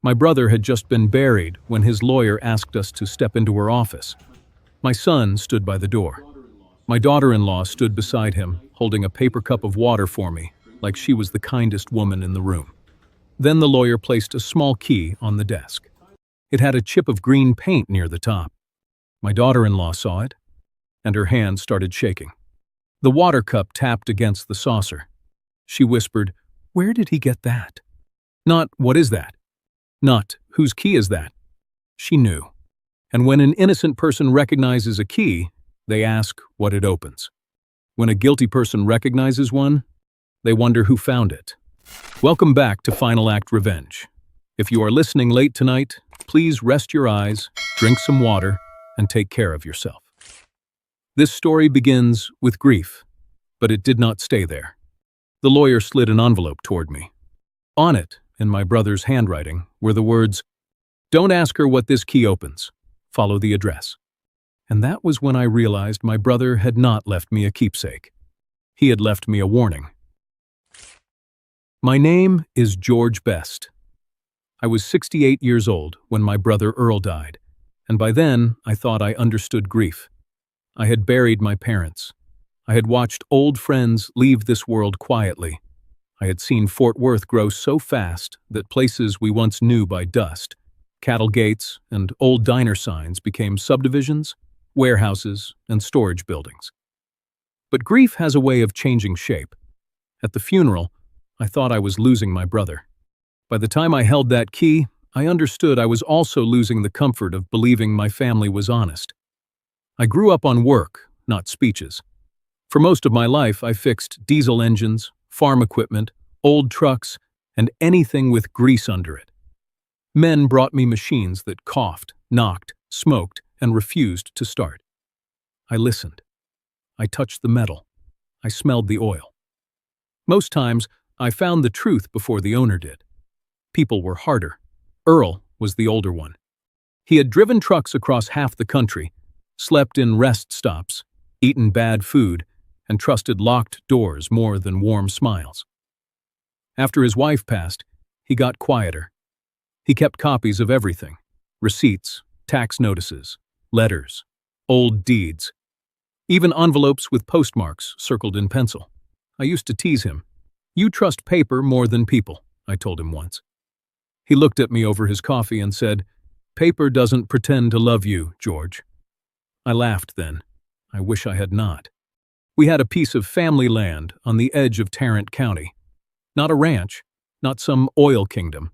My brother had just been buried when his lawyer asked us to step into her office. My son stood by the door. My daughter-in-law stood beside him, holding a paper cup of water for me, like she was the kindest woman in the room. Then the lawyer placed a small key on the desk. It had a chip of green paint near the top. My daughter-in-law saw it, and her hand started shaking. The water cup tapped against the saucer. She whispered, "Where did he get that?" Not, "What is that?" Not, "Whose key is that?" She knew. And when an innocent person recognizes a key, they ask what it opens. When a guilty person recognizes one, they wonder who found it. Welcome back to Final Act Revenge. If you are listening late tonight, please rest your eyes, drink some water, and take care of yourself. This story begins with grief, but it did not stay there. The lawyer slid an envelope toward me. On it, in my brother's handwriting, were the words, "Don't ask her what this key opens. Follow the address." And that was when I realized my brother had not left me a keepsake. He had left me a warning. My name is George Best. I was 68 years old when my brother Earl died, and by then I thought I understood grief. I had buried my parents. I had watched old friends leave this world quietly. I had seen Fort Worth grow so fast that places we once knew by dust, cattle gates and old diner signs, became subdivisions, warehouses, and storage buildings. But grief has a way of changing shape. At the funeral, I thought I was losing my brother. By the time I held that key, I understood I was also losing the comfort of believing my family was honest. I grew up on work, not speeches. For most of my life, I fixed diesel engines, farm equipment, old trucks, and anything with grease under it. Men brought me machines that coughed, knocked, smoked, and refused to start. I listened. I touched the metal. I smelled the oil. Most times, I found the truth before the owner did. People were harder. Earl was the older one. He had driven trucks across half the country, slept in rest stops, eaten bad food, and trusted locked doors more than warm smiles. After his wife passed, he got quieter. He kept copies of everything: receipts, tax notices, letters, old deeds, even envelopes with postmarks circled in pencil. I used to tease him. "You trust paper more than people," I told him once. He looked at me over his coffee and said, "Paper doesn't pretend to love you, George." I laughed then. I wish I had not. We had a piece of family land on the edge of Tarrant County. Not a ranch, not some oil kingdom.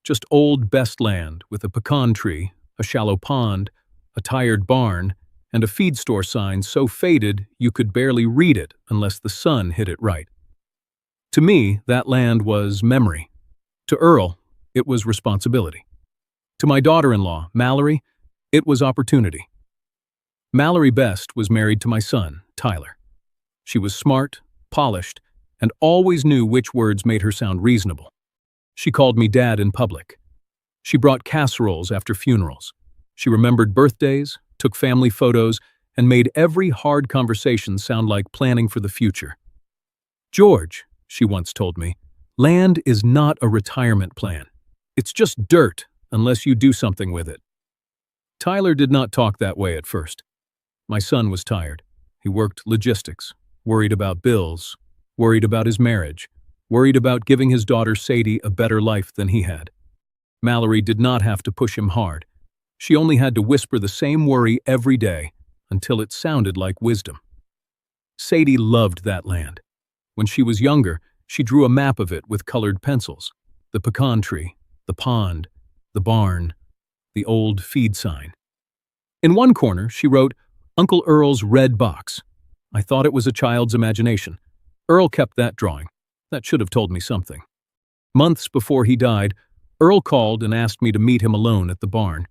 Just old Best land with a pecan tree, a shallow pond, a tired barn, and a feed store sign so faded you could barely read it unless the sun hit it right. To me, that land was memory. To Earl, it was responsibility. To my daughter-in-law, Mallory, it was opportunity. Mallory Best was married to my son, Tyler. She was smart, polished, and always knew which words made her sound reasonable. She called me Dad in public. She brought casseroles after funerals. She remembered birthdays, took family photos, and made every hard conversation sound like planning for the future. "George," she once told me, "land is not a retirement plan. It's just dirt unless you do something with it." Tyler did not talk that way at first. My son was tired. He worked logistics, worried about bills, worried about his marriage, worried about giving his daughter Sadie a better life than he had. Mallory did not have to push him hard. She only had to whisper the same worry every day until it sounded like wisdom. Sadie loved that land. When she was younger, she drew a map of it with colored pencils: the pecan tree, the pond, the barn, the old feed sign. In one corner, she wrote, "Uncle Earl's red box." I thought it was a child's imagination. Earl kept that drawing. That should have told me something. Months before he died, Earl called and asked me to meet him alone at the barn.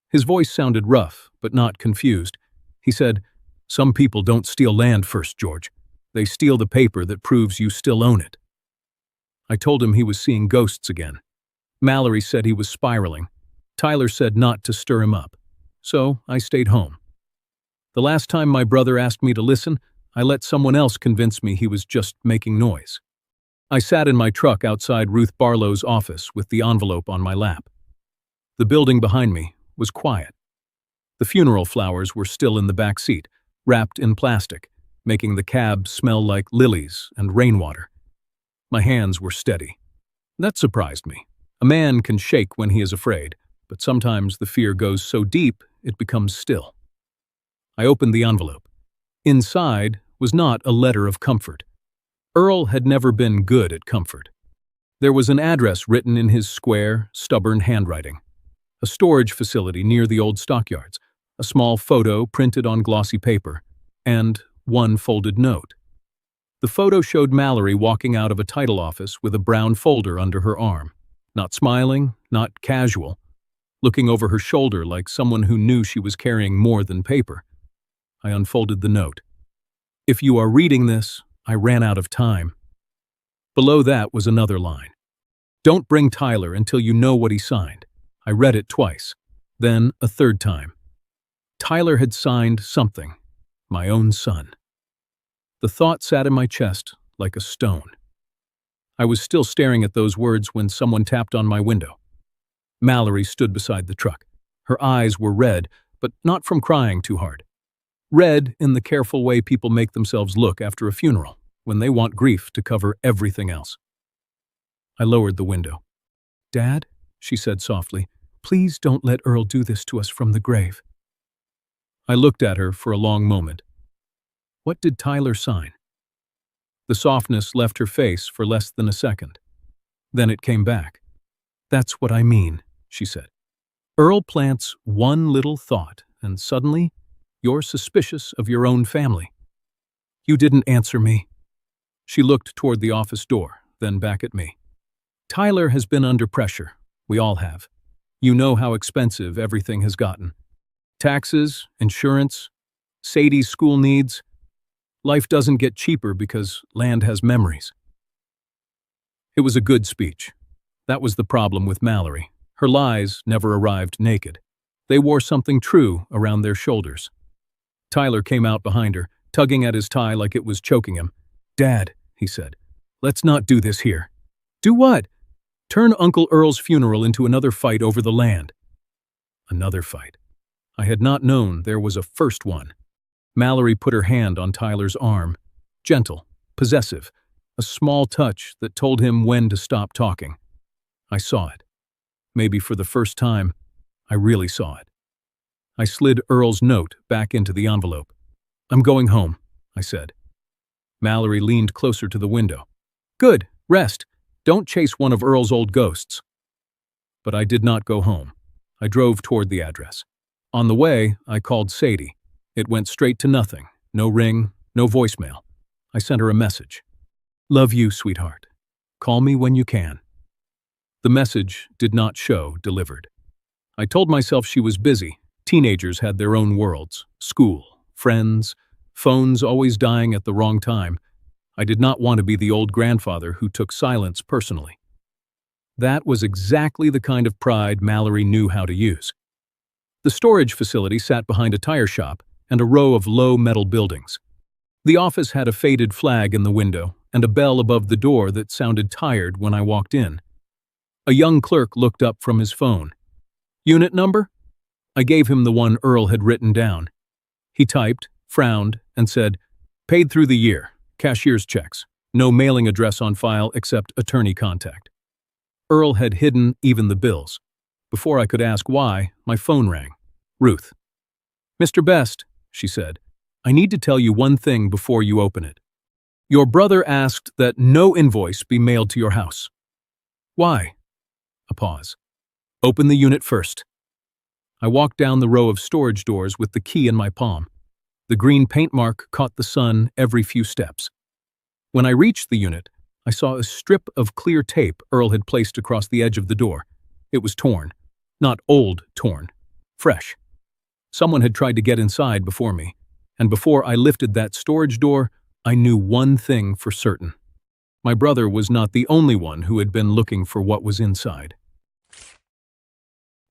His voice sounded rough, but not confused. He said, "Some people don't steal land first, George. They steal the paper that proves you still own it." I told him he was seeing ghosts again. Mallory said he was spiraling. Tyler said not to stir him up. So I stayed home. The last time my brother asked me to listen, I let someone else convince me he was just making noise. I sat in my truck outside Ruth Barlow's office with the envelope on my lap. The building behind me was quiet. The funeral flowers were still in the back seat, wrapped in plastic, making the cab smell like lilies and rainwater. My hands were steady. That surprised me. A man can shake when he is afraid, but sometimes the fear goes so deep it becomes still. I opened the envelope. Inside was not a letter of comfort. Earl had never been good at comfort. There was an address written in his square, stubborn handwriting. A storage facility near the old stockyards, a small photo printed on glossy paper, and one folded note. The photo showed Mallory walking out of a title office with a brown folder under her arm, not smiling, not casual, looking over her shoulder like someone who knew she was carrying more than paper. I unfolded the note. If you are reading this, I ran out of time. Below that was another line. Don't bring Tyler until you know what he signed. I read it twice, then a third time. Tyler had signed something, my own son. The thought sat in my chest like a stone. I was still staring at those words when someone tapped on my window. Mallory stood beside the truck. Her eyes were red, but not from crying too hard. Red in the careful way people make themselves look after a funeral, when they want grief to cover everything else. I lowered the window. "Dad," she said softly, "please don't let Earl do this to us from the grave." I looked at her for a long moment. What did Tyler sign? The softness left her face for less than a second. Then it came back. "That's what I mean," she said. "Earl plants one little thought, and suddenly, you're suspicious of your own family." "You didn't answer me." She looked toward the office door, then back at me. "Tyler has been under pressure. We all have. You know how expensive everything has gotten. Taxes, insurance, Sadie's school needs. Life doesn't get cheaper because land has memories." It was a good speech. That was the problem with Mallory. Her lies never arrived naked. They wore something true around their shoulders. Tyler came out behind her, tugging at his tie like it was choking him. "Dad," he said, "let's not do this here." "Do what?" "Turn Uncle Earl's funeral into another fight over the land." Another fight. I had not known there was a first one. Mallory put her hand on Tyler's arm. Gentle, possessive, a small touch that told him when to stop talking. I saw it. Maybe for the first time, I really saw it. I slid Earl's note back into the envelope. "I'm going home," I said. Mallory leaned closer to the window. "Good, rest. Don't chase one of Earl's old ghosts." But I did not go home. I drove toward the address. On the way, I called Sadie. It went straight to nothing. No ring, no voicemail. I sent her a message. "Love you, sweetheart. Call me when you can." The message did not show delivered. I told myself she was busy. Teenagers had their own worlds. School, friends, phones always dying at the wrong time. I did not want to be the old grandfather who took silence personally. That was exactly the kind of pride Mallory knew how to use. The storage facility sat behind a tire shop and a row of low metal buildings. The office had a faded flag in the window and a bell above the door that sounded tired when I walked in. A young clerk looked up from his phone. "Unit number?" I gave him the one Earl had written down. He typed, frowned, and said, "Paid through the year. Cashier's checks. No mailing address on file except attorney contact." Earl had hidden even the bills. Before I could ask why, my phone rang. Ruth. "Mr. Best," she said, "I need to tell you one thing before you open it. Your brother asked that no invoice be mailed to your house." "Why?" A pause. "Open the unit first." I walked down the row of storage doors with the key in my palm. The green paint mark caught the sun every few steps. When I reached the unit, I saw a strip of clear tape Earl had placed across the edge of the door. It was torn. Not old torn. Fresh. Someone had tried to get inside before me, and before I lifted that storage door, I knew one thing for certain. My brother was not the only one who had been looking for what was inside.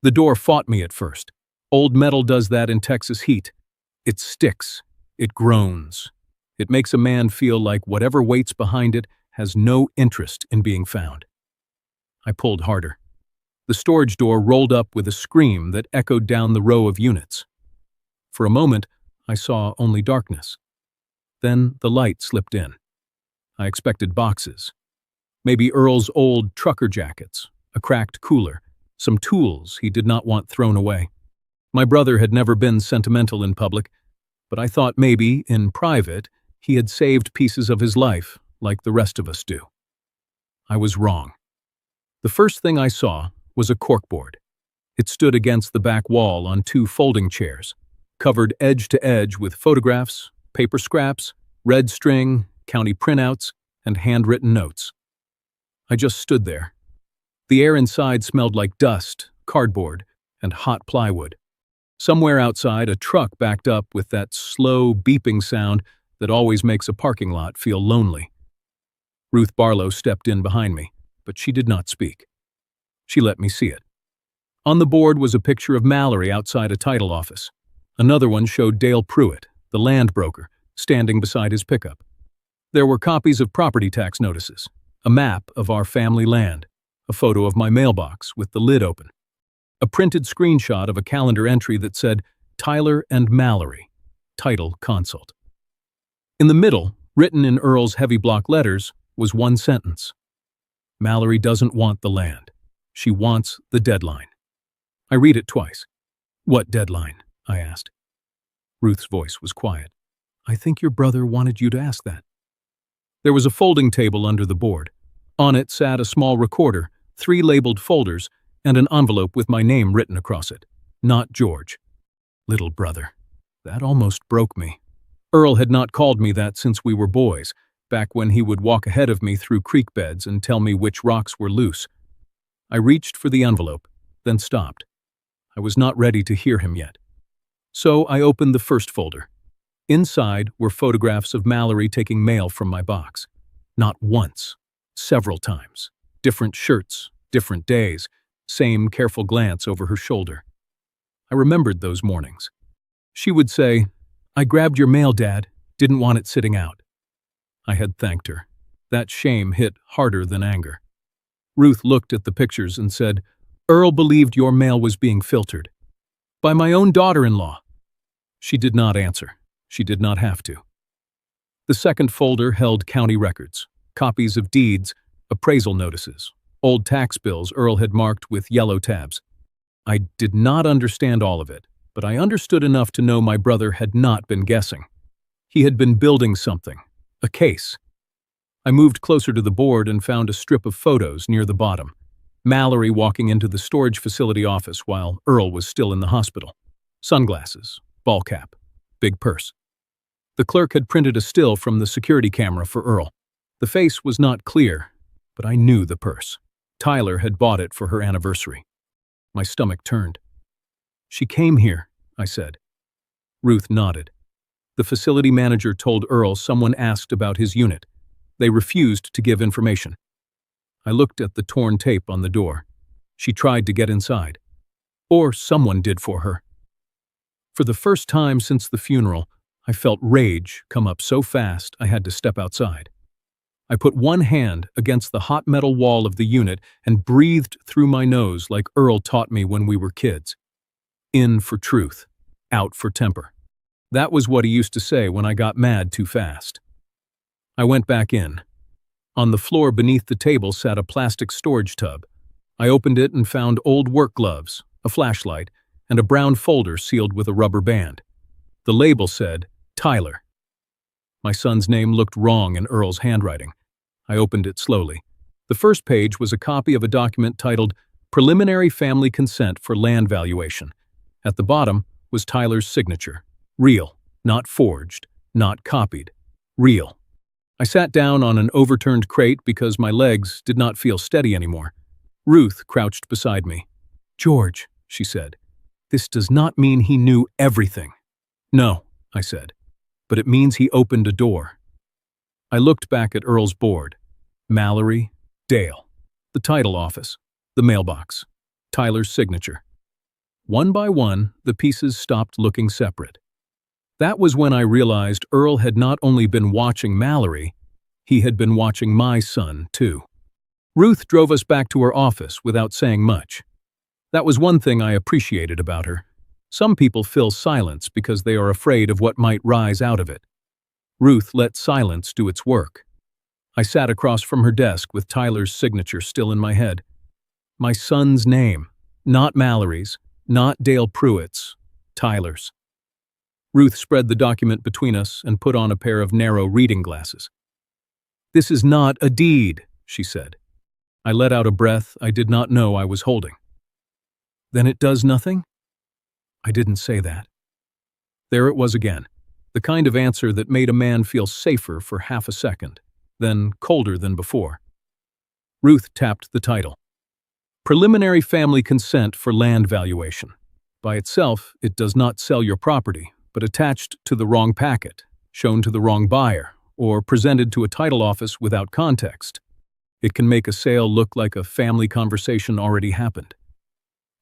The door fought me at first. Old metal does that in Texas heat. It sticks. It groans. It makes a man feel like whatever waits behind it has no interest in being found. I pulled harder. The storage door rolled up with a scream that echoed down the row of units. For a moment, I saw only darkness. Then the light slipped in. I expected boxes. Maybe Earl's old trucker jackets, a cracked cooler, some tools he did not want thrown away. My brother had never been sentimental in public, but I thought maybe, in private, he had saved pieces of his life, like the rest of us do. I was wrong. The first thing I saw was a corkboard. It stood against the back wall on two folding chairs, covered edge to edge with photographs, paper scraps, red string, county printouts, and handwritten notes. I just stood there. The air inside smelled like dust, cardboard, and hot plywood. Somewhere outside, a truck backed up with that slow, beeping sound that always makes a parking lot feel lonely. Ruth Barlow stepped in behind me, but she did not speak. She let me see it. On the board was a picture of Mallory outside a title office. Another one showed Dale Pruitt, the land broker, standing beside his pickup. There were copies of property tax notices, a map of our family land, a photo of my mailbox with the lid open, a printed screenshot of a calendar entry that said, Tyler and Mallory, title consult. In the middle, written in Earl's heavy block letters, was one sentence. Mallory doesn't want the land. She wants the deadline. I read it twice. What deadline? I asked. Ruth's voice was quiet. I think your brother wanted you to ask that. There was a folding table under the board. On it sat a small recorder, 3 labeled folders, and an envelope with my name written across it. Not George. Little brother. That almost broke me. Earl had not called me that since we were boys, back when he would walk ahead of me through creek beds and tell me which rocks were loose. I reached for the envelope, then stopped. I was not ready to hear him yet. So I opened the first folder. Inside were photographs of Mallory taking mail from my box. Not once, several times. Different shirts, different days, same careful glance over her shoulder. I remembered those mornings. She would say, I grabbed your mail, Dad, didn't want it sitting out. I had thanked her. That shame hit harder than anger. Ruth looked at the pictures and said, Earl believed your mail was being filtered. By my own daughter-in-law. She did not answer. She did not have to. The second folder held county records, copies of deeds, appraisal notices, old tax bills Earl had marked with yellow tabs. I did not understand all of it, but I understood enough to know my brother had not been guessing. He had been building something, a case. I moved closer to the board and found a strip of photos near the bottom. Mallory walking into the storage facility office while Earl was still in the hospital. Sunglasses, ball cap, big purse. The clerk had printed a still from the security camera for Earl. The face was not clear, but I knew the purse. Tyler had bought it for her anniversary. My stomach turned. She came here, I said. Ruth nodded. The facility manager told Earl someone asked about his unit. They refused to give information. I looked at the torn tape on the door. She tried to get inside. Or someone did for her. For the first time since the funeral, I felt rage come up so fast I had to step outside. I put one hand against the hot metal wall of the unit and breathed through my nose like Earl taught me when we were kids. In for truth, out for temper. That was what he used to say when I got mad too fast. I went back in. On the floor beneath the table sat a plastic storage tub. I opened it and found old work gloves, a flashlight, and a brown folder sealed with a rubber band. The label said, Tyler. My son's name looked wrong in Earl's handwriting. I opened it slowly. The first page was a copy of a document titled Preliminary Family Consent for Land Valuation. At the bottom was Tyler's signature. Real, not forged, not copied. Real. I sat down on an overturned crate because my legs did not feel steady anymore. Ruth crouched beside me. George, she said, this does not mean he knew everything. No, I said, but it means he opened a door. I looked back at Earl's board. Mallory, Dale, the title office, the mailbox, Tyler's signature. One by one, the pieces stopped looking separate. That was when I realized Earl had not only been watching Mallory, He had been watching my son, too. Ruth drove us back to her office without saying much. That was one thing I appreciated about her. Some people fill silence because they are afraid of what might rise out of it. Ruth let silence do its work. I sat across from her desk with Tyler's signature still in my head. My son's name, not Mallory's, not Dale Pruitt's, Tyler's. Ruth spread the document between us and put on a pair of narrow reading glasses. "This is not a deed," she said. I let out a breath I did not know I was holding. "Then it does nothing?" I didn't say that. There it was again, the kind of answer that made a man feel safer for half a second, then colder than before. Ruth tapped the title. Preliminary Family Consent for Land Valuation. By itself, it does not sell your property, but attached to the wrong packet, shown to the wrong buyer, or presented to a title office without context. It can make a sale look like a family conversation already happened.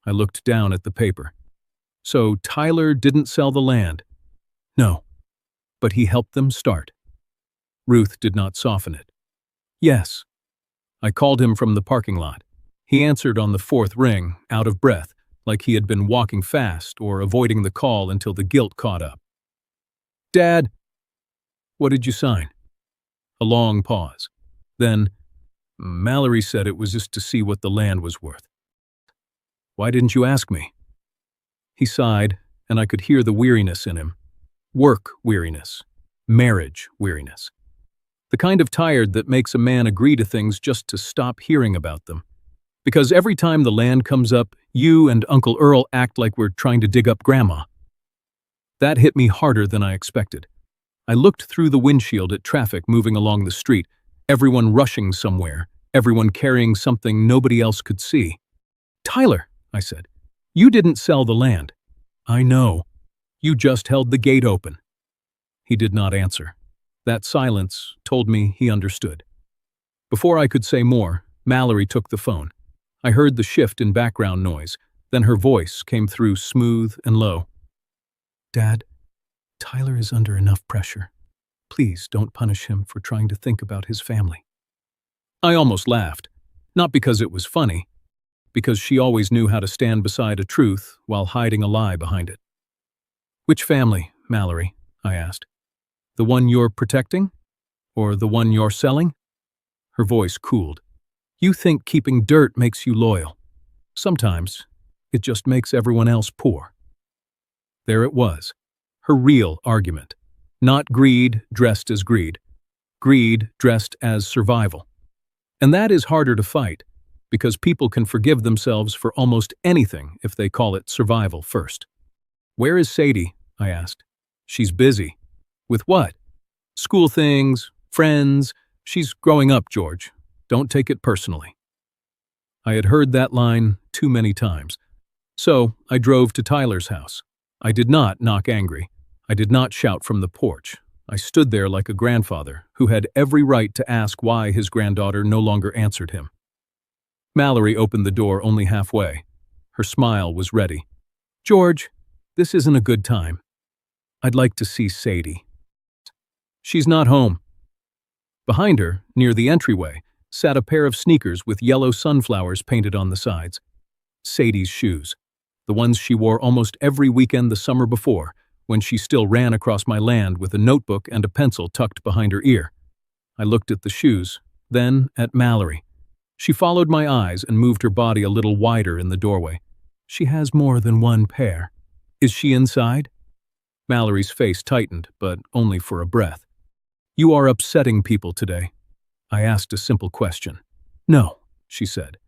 I looked down at the paper. So Tyler didn't sell the land? No, but he helped them start. Ruth did not soften it. Yes. I called him from the parking lot. He answered on the fourth ring, out of breath, like he had been walking fast or avoiding the call until the guilt caught up. "Dad." "What did you sign?" A long pause. Then, "Mallory said it was just to see what the land was worth." "Why didn't you ask me?" He sighed, and I could hear the weariness in him. Work weariness. Marriage weariness. The kind of tired that makes a man agree to things just to stop hearing about them. Because every time the land comes up, you and Uncle Earl act like we're trying to dig up Grandma. That hit me harder than I expected. I looked through the windshield at traffic moving along the street, everyone rushing somewhere, everyone carrying something nobody else could see. "Tyler," I said, "you didn't sell the land." "I know. You just held the gate open." He did not answer. That silence told me he understood. Before I could say more, Mallory took the phone. I heard the shift in background noise, then her voice came through smooth and low. "Dad, Tyler is under enough pressure. Please don't punish him for trying to think about his family." I almost laughed, not because it was funny, because she always knew how to stand beside a truth while hiding a lie behind it. "Which family, Mallory?" I asked. "The one you're protecting? Or the one you're selling?" Her voice cooled. "You think keeping dirt makes you loyal. Sometimes it just makes everyone else poor." There it was, her real argument. Not greed dressed as greed. Greed dressed as survival. And that is harder to fight, because people can forgive themselves for almost anything if they call it survival first. "Where is Sadie?" I asked. "She's busy." "With what?" "School things, friends. She's growing up, George. Don't take it personally." I had heard that line too many times. So I drove to Tyler's house. I did not knock angry. I did not shout from the porch. I stood there like a grandfather who had every right to ask why his granddaughter no longer answered him. Mallory opened the door only halfway. Her smile was ready. "George, this isn't a good time. I'd like to see Sadie." "She's not home." Behind her, near the entryway, sat a pair of sneakers with yellow sunflowers painted on the sides. Sadie's shoes. The ones she wore almost every weekend the summer before, when she still ran across my land with a notebook and a pencil tucked behind her ear. I looked at the shoes, then at Mallory. She followed my eyes and moved her body a little wider in the doorway. "She has more than one pair. Is she inside?" Mallory's face tightened, but only for a breath. "You are upsetting people today." I asked a simple question. "No," she said.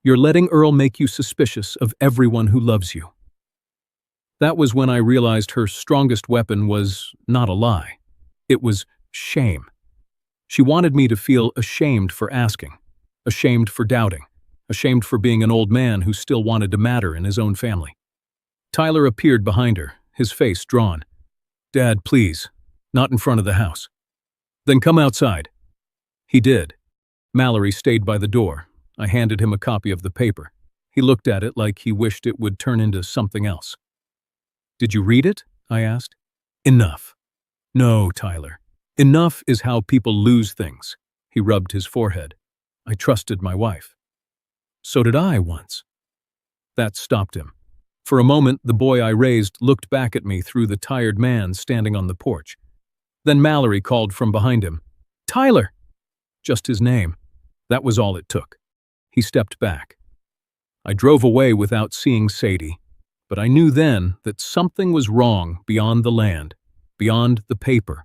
"You're letting Earl make you suspicious of everyone who loves you." That was when I realized her strongest weapon was not a lie. It was shame. She wanted me to feel ashamed for asking, ashamed for doubting, ashamed for being an old man who still wanted to matter in his own family. Tyler appeared behind her, his face drawn. "Dad, please, not in front of the house." "Then come outside." He did. Mallory stayed by the door. I handed him a copy of the paper. He looked at it like he wished it would turn into something else. "Did you read it?" I asked. "Enough." "No, Tyler. Enough is how people lose things. He rubbed his forehead. I trusted my wife. So did I once. That stopped him. For a moment, the boy I raised looked back at me through the tired man standing on the porch. Then Mallory called from behind him. Tyler! Just his name. That was all it took. He stepped back. I drove away without seeing Sadie, but I knew then that something was wrong beyond the land, beyond the paper,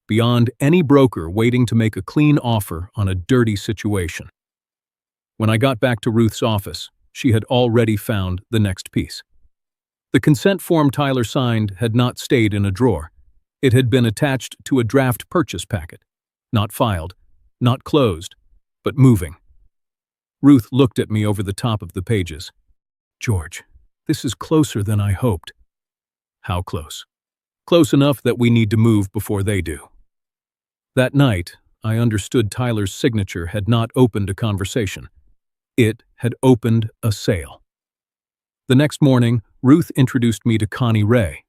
beyond any broker waiting to make a clean offer on a dirty situation. When I got back to Ruth's office, she had already found the next piece. The consent form Tyler signed had not stayed in a drawer. It had been attached to a draft purchase packet. Not filed, not closed, but moving. Ruth looked at me over the top of the pages. George, this is closer than I hoped. How close? Close enough that we need to move before they do. That night, I understood Tyler's signature had not opened a conversation. It had opened a sale. The next morning, Ruth introduced me to Connie Ray.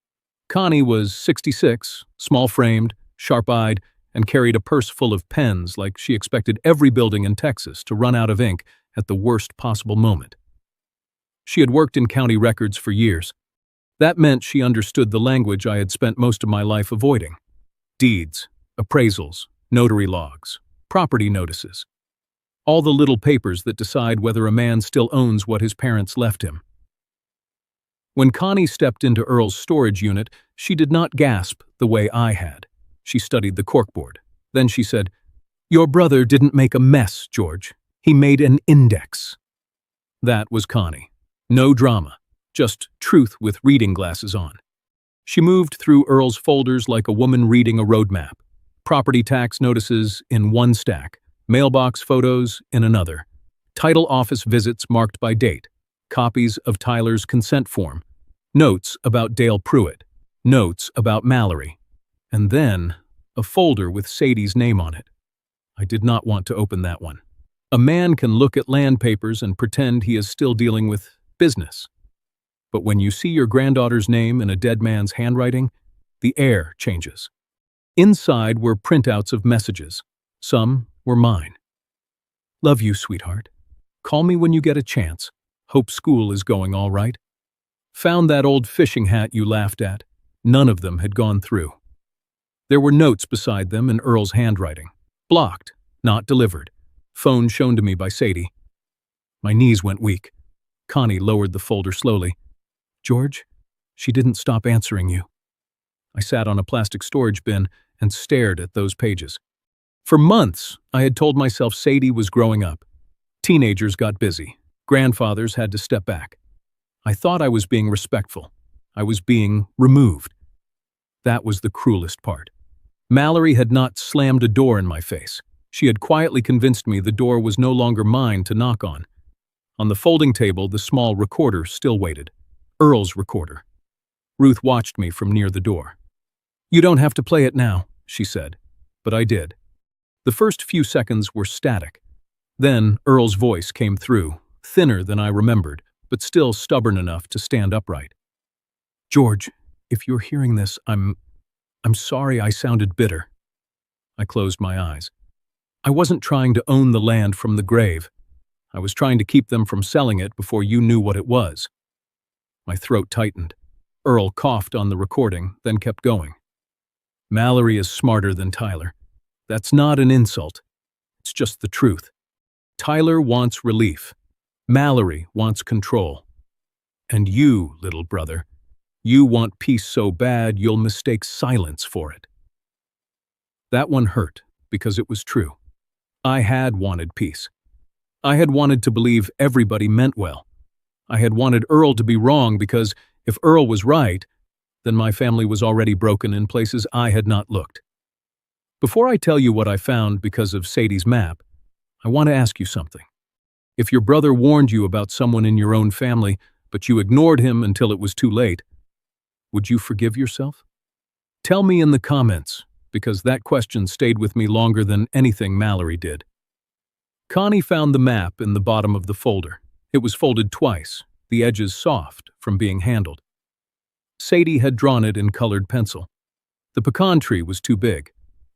Connie was 66, small-framed, sharp-eyed, and carried a purse full of pens like she expected every building in Texas to run out of ink at the worst possible moment. She had worked in county records for years. That meant she understood the language I had spent most of my life avoiding. Deeds, appraisals, notary logs, property notices. All the little papers that decide whether a man still owns what his parents left him. When Connie stepped into Earl's storage unit, she did not gasp the way I had. She studied the corkboard. Then she said, Your brother didn't make a mess, George. He made an index. That was Connie. No drama, just truth with reading glasses on. She moved through Earl's folders like a woman reading a roadmap. Property tax notices in one stack, mailbox photos in another, title office visits marked by date, copies of Tyler's consent form, notes about Dale Pruitt, notes about Mallory, and then a folder with Sadie's name on it. I did not want to open that one. A man can look at land papers and pretend he is still dealing with business. But when you see your granddaughter's name in a dead man's handwriting, the air changes. Inside were printouts of messages. Some were mine. Love you, sweetheart. Call me when you get a chance. Hope school is going all right. Found that old fishing hat you laughed at. None of them had gone through. There were notes beside them in Earl's handwriting. Blocked, not delivered. Phone shown to me by Sadie. My knees went weak. Connie lowered the folder slowly. George, she didn't stop answering you. I sat on a plastic storage bin and stared at those pages. For months, I had told myself Sadie was growing up. Teenagers got busy. Grandfathers had to step back. I thought I was being respectful. I was being removed. That was the cruelest part. Mallory had not slammed a door in my face. She had quietly convinced me the door was no longer mine to knock on. On the folding table, the small recorder still waited. Earl's recorder. Ruth watched me from near the door. You don't have to play it now, she said, but I did. The first few seconds were static. Then Earl's voice came through, thinner than I remembered, but still stubborn enough to stand upright. George, if you're hearing this, I'm sorry I sounded bitter. I closed my eyes. I wasn't trying to own the land from the grave. I was trying to keep them from selling it before you knew what it was. My throat tightened. Earl coughed on the recording, then kept going. Mallory is smarter than Tyler. That's not an insult. It's just the truth. Tyler wants relief. Mallory wants control. And you, little brother, you want peace so bad you'll mistake silence for it. That one hurt because it was true. I had wanted peace. I had wanted to believe everybody meant well. I had wanted Earl to be wrong because if Earl was right, then my family was already broken in places I had not looked. Before I tell you what I found because of Sadie's map, I want to ask you something. If your brother warned you about someone in your own family, but you ignored him until it was too late, would you forgive yourself? Tell me in the comments, because that question stayed with me longer than anything Mallory did. Connie found the map in the bottom of the folder. It was folded twice, the edges soft from being handled. Sadie had drawn it in colored pencil. The pecan tree was too big.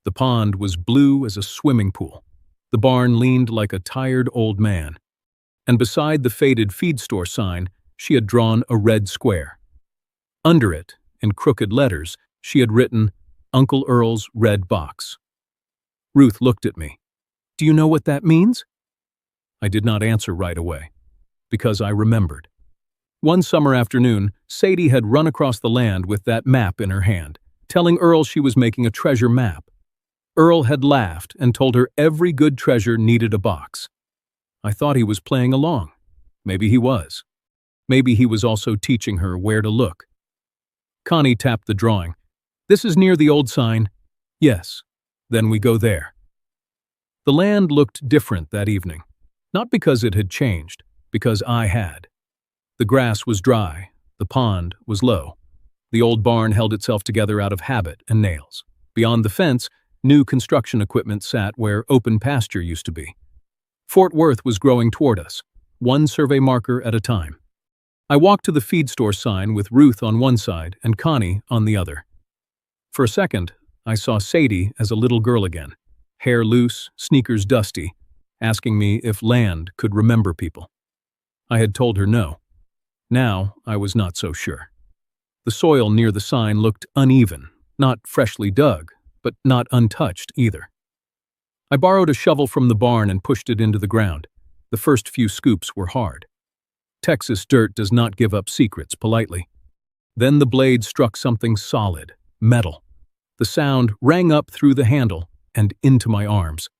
The pond was blue as a swimming pool. The barn leaned like a tired old man. And beside the faded feed store sign, she had drawn a red square. Under it, in crooked letters, she had written, Uncle Earl's Red Box. Ruth looked at me. "Do you know what that means?" I did not answer right away, because I remembered. One summer afternoon, Sadie had run across the land with that map in her hand, telling Earl she was making a treasure map. Earl had laughed and told her every good treasure needed a box. I thought he was playing along. Maybe he was. Maybe he was also teaching her where to look. Connie tapped the drawing. "This is near the old sign." "Yes." "Then we go there." The land looked different that evening. Not because it had changed, because I had. The grass was dry, the pond was low. The old barn held itself together out of habit and nails. Beyond the fence, new construction equipment sat where open pasture used to be. Fort Worth was growing toward us, one survey marker at a time. I walked to the feed store sign with Ruth on one side and Connie on the other. For a second, I saw Sadie as a little girl again, hair loose, sneakers dusty, asking me if land could remember people. I had told her no. Now I was not so sure. The soil near the sign looked uneven, not freshly dug, but not untouched either. I borrowed a shovel from the barn and pushed it into the ground. The first few scoops were hard. Texas dirt does not give up secrets politely. Then the blade struck something solid, metal. The sound rang up through the handle and into my arms.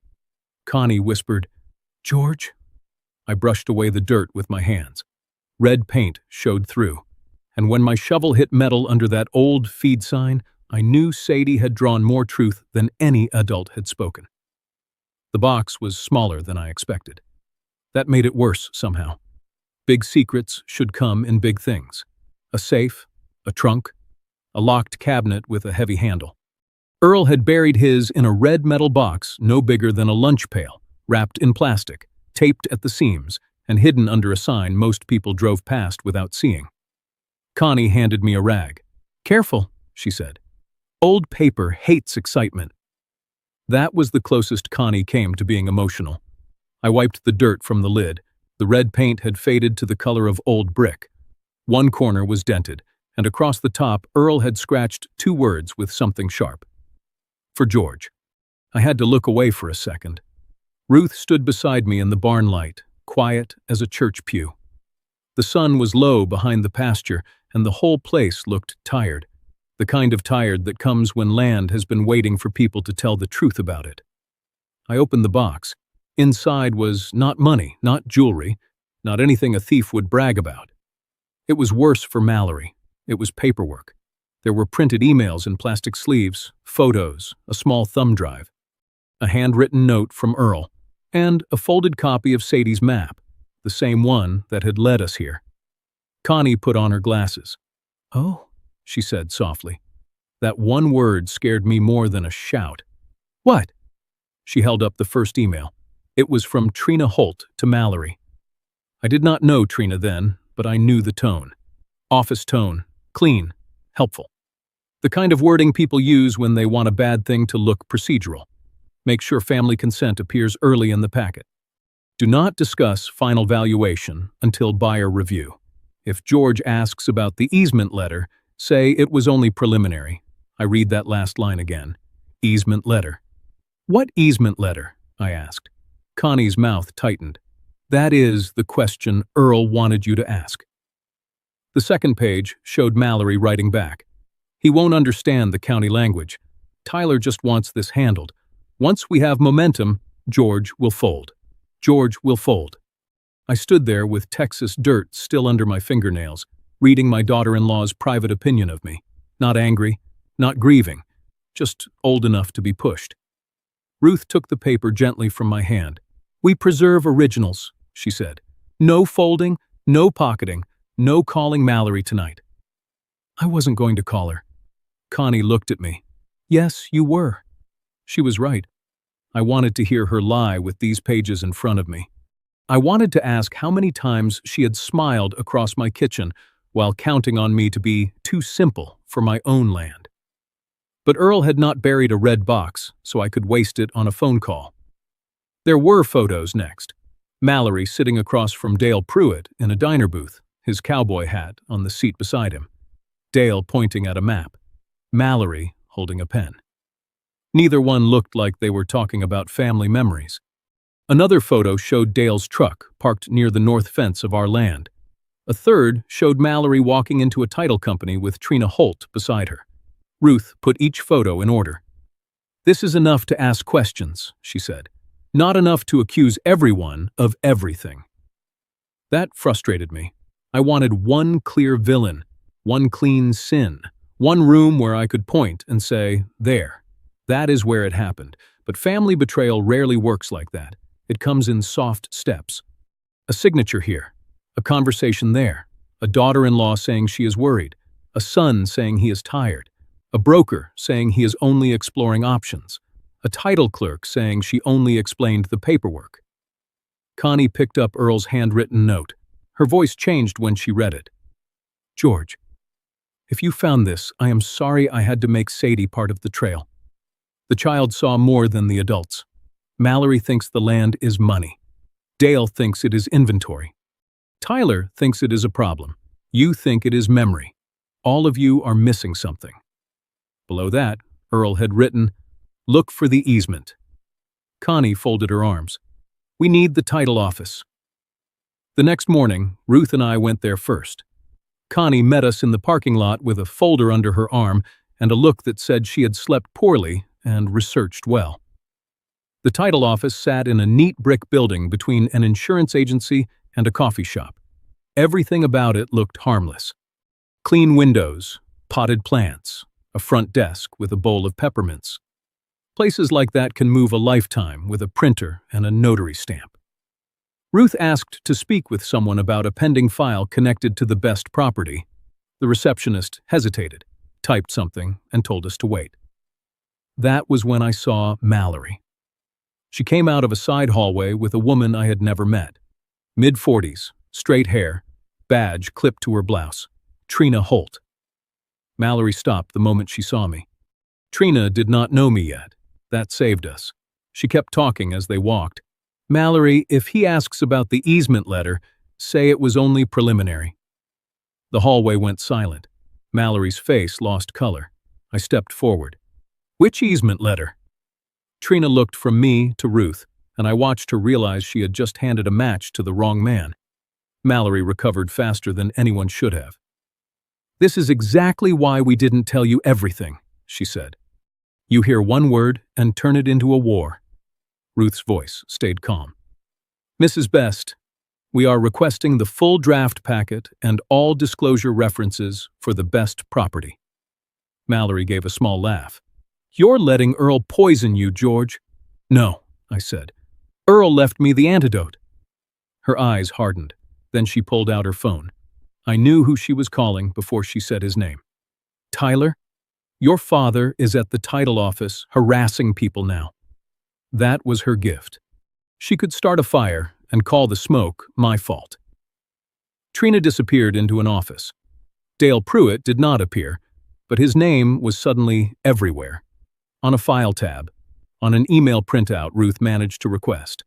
Connie whispered, "George?" I brushed away the dirt with my hands. Red paint showed through, and when my shovel hit metal under that old feed sign, I knew Sadie had drawn more truth than any adult had spoken. The box was smaller than I expected. That made it worse somehow. Big secrets should come in big things. A safe, a trunk, a locked cabinet with a heavy handle. Earl had buried his in a red metal box no bigger than a lunch pail, wrapped in plastic, taped at the seams, and hidden under a sign most people drove past without seeing. Connie handed me a rag. "Careful," she said. "Old paper hates excitement." That was the closest Connie came to being emotional. I wiped the dirt from the lid. The red paint had faded to the color of old brick. One corner was dented, and across the top Earl had scratched 2 words with something sharp. For George. I had to look away for a second. Ruth stood beside me in the barn light, quiet as a church pew. The sun was low behind the pasture, and the whole place looked tired. The kind of tired that comes when land has been waiting for people to tell the truth about it. I opened the box. Inside was not money, not jewelry, not anything a thief would brag about. It was worse for Mallory. It was paperwork. There were printed emails in plastic sleeves, photos, a small thumb drive, a handwritten note from Earl, and a folded copy of Sadie's map, the same one that had led us here. Connie put on her glasses. "Oh," she said softly. That one word scared me more than a shout. "What?" She held up the first email. It was from Trina Holt to Mallory. I did not know Trina then, but I knew the tone. Office tone, clean, helpful. The kind of wording people use when they want a bad thing to look procedural. Make sure family consent appears early in the packet. Do not discuss final valuation until buyer review. If George asks about the easement letter, say it was only preliminary. I read that last line again. Easement letter. "What easement letter?" I asked. Connie's mouth tightened. "That is the question Earl wanted you to ask." The second page showed Mallory writing back. "He won't understand the county language. Tyler just wants this handled. Once we have momentum, George will fold. George will fold." I stood there with Texas dirt still under my fingernails, reading my daughter-in-law's private opinion of me. Not angry, not grieving, just old enough to be pushed. Ruth took the paper gently from my hand. "We preserve originals," she said. "No folding, no pocketing, no calling Mallory tonight." I wasn't going to call her. Connie looked at me. "Yes, you were." She was right. I wanted to hear her lie with these pages in front of me. I wanted to ask how many times she had smiled across my kitchen while counting on me to be too simple for my own land. But Earl had not buried a red box, so I could waste it on a phone call. There were photos next. Mallory sitting across from Dale Pruitt in a diner booth, his cowboy hat on the seat beside him. Dale pointing at a map. Mallory holding a pen. Neither one looked like they were talking about family memories. Another photo showed Dale's truck parked near the north fence of our land. A third showed Mallory walking into a title company with Trina Holt beside her. Ruth put each photo in order. "This is enough to ask questions," she said. "Not enough to accuse everyone of everything." That frustrated me. I wanted one clear villain, one clean sin, one room where I could point and say, "There. That is where it happened." But family betrayal rarely works like that. It comes in soft steps. A signature here, a conversation there, a daughter-in-law saying she is worried, a son saying he is tired, a broker saying he is only exploring options, a title clerk saying she only explained the paperwork. Connie picked up Earl's handwritten note. Her voice changed when she read it. "George, if you found this, I am sorry I had to make Sadie part of the trail. The child saw more than the adults. Mallory thinks the land is money. Dale thinks it is inventory. Tyler thinks it is a problem. You think it is memory. All of you are missing something." Below that, Earl had written, "Look for the easement." Connie folded her arms. "We need the title office." The next morning, Ruth and I went there first. Connie met us in the parking lot with a folder under her arm and a look that said she had slept poorly and researched well. The title office sat in a neat brick building between an insurance agency and a coffee shop. Everything about it looked harmless. Clean windows, potted plants, a front desk with a bowl of peppermints. Places like that can move a lifetime with a printer and a notary stamp. Ruth asked to speak with someone about a pending file connected to the best property. The receptionist hesitated, typed something, and told us to wait. That was when I saw Mallory. She came out of a side hallway with a woman I had never met. Mid-40s, straight hair, badge clipped to her blouse. Trina Holt. Mallory stopped the moment she saw me. Trina did not know me yet. That saved us. She kept talking as they walked. "Mallory, if he asks about the easement letter, say it was only preliminary." The hallway went silent. Mallory's face lost color. I stepped forward. "Which easement letter?" Trina looked from me to Ruth, and I watched her realize she had just handed a match to the wrong man. Mallory recovered faster than anyone should have. "This is exactly why we didn't tell you everything," she said. "You hear one word and turn it into a war." Ruth's voice stayed calm. "Mrs. Best, we are requesting the full draft packet and all disclosure references for the best property." Mallory gave a small laugh. "You're letting Earl poison you, George." "No," I said. "Earl left me the antidote." Her eyes hardened. Then she pulled out her phone. I knew who she was calling before she said his name. "Tyler, your father is at the title office harassing people now." That was her gift. She could start a fire and call the smoke my fault. Trina disappeared into an office. Dale Pruitt did not appear, but his name was suddenly everywhere. On a file tab, on an email printout Ruth managed to request,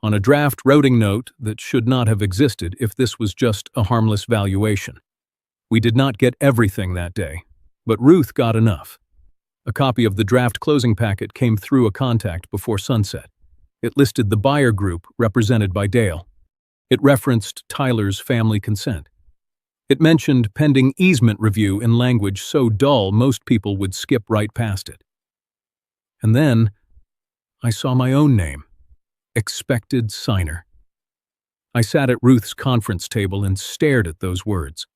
on a draft routing note that should not have existed if this was just a harmless valuation. We did not get everything that day, but Ruth got enough. A copy of the draft closing packet came through a contact before sunset. It listed the buyer group represented by Dale. It referenced Tyler's family consent. It mentioned pending easement review in language so dull most people would skip right past it. And then I saw my own name, expected signer. I sat at Ruth's conference table and stared at those words.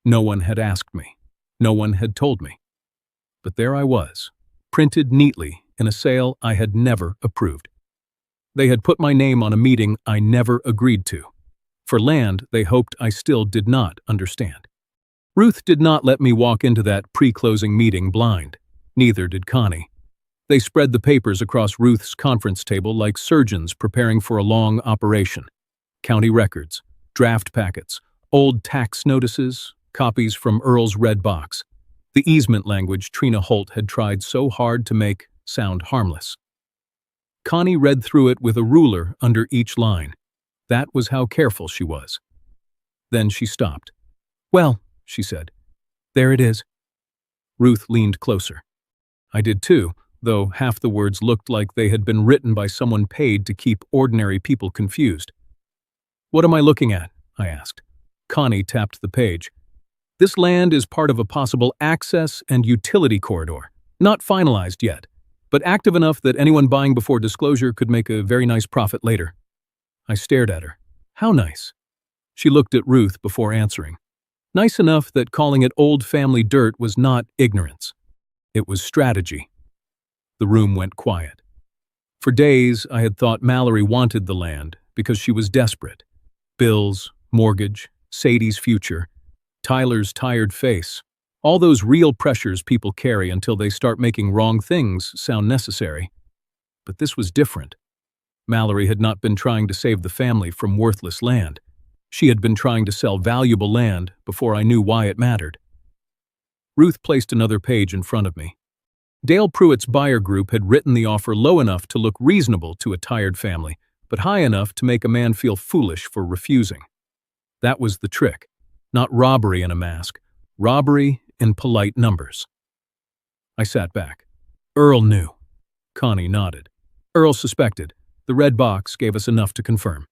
No one had asked me. No one had told me. But there I was, printed neatly in a sale I had never approved. They had put my name on a meeting I never agreed to. For land they hoped I still did not understand. Ruth did not let me walk into that pre-closing meeting blind. Neither did Connie. They spread the papers across Ruth's conference table like surgeons preparing for a long operation. County records, draft packets, old tax notices, copies from Earl's red box. The easement language Trina Holt had tried so hard to make sound harmless. Connie read through it with a ruler under each line. That was how careful she was. Then she stopped. "Well," she said, "there it is." Ruth leaned closer. I did too, though half the words looked like they had been written by someone paid to keep ordinary people confused. "What am I looking at?" I asked. Connie tapped the page. "This land is part of a possible access and utility corridor. Not finalized yet, but active enough that anyone buying before disclosure could make a very nice profit later." I stared at her. "How nice?" She looked at Ruth before answering. Nice enough that calling it old family dirt was not ignorance. It was strategy. The room went quiet. For days, I had thought Mallory wanted the land because she was desperate. Bills, mortgage, Sadie's future, Tyler's tired face. All those real pressures people carry until they start making wrong things sound necessary. But this was different. Mallory had not been trying to save the family from worthless land. She had been trying to sell valuable land before I knew why it mattered. Ruth placed another page in front of me. Dale Pruitt's buyer group had written the offer low enough to look reasonable to a tired family, but high enough to make a man feel foolish for refusing. That was the trick. Not robbery in a mask, robbery in polite numbers. I sat back. Earl knew. Connie nodded. Earl suspected. The red box gave us enough to confirm.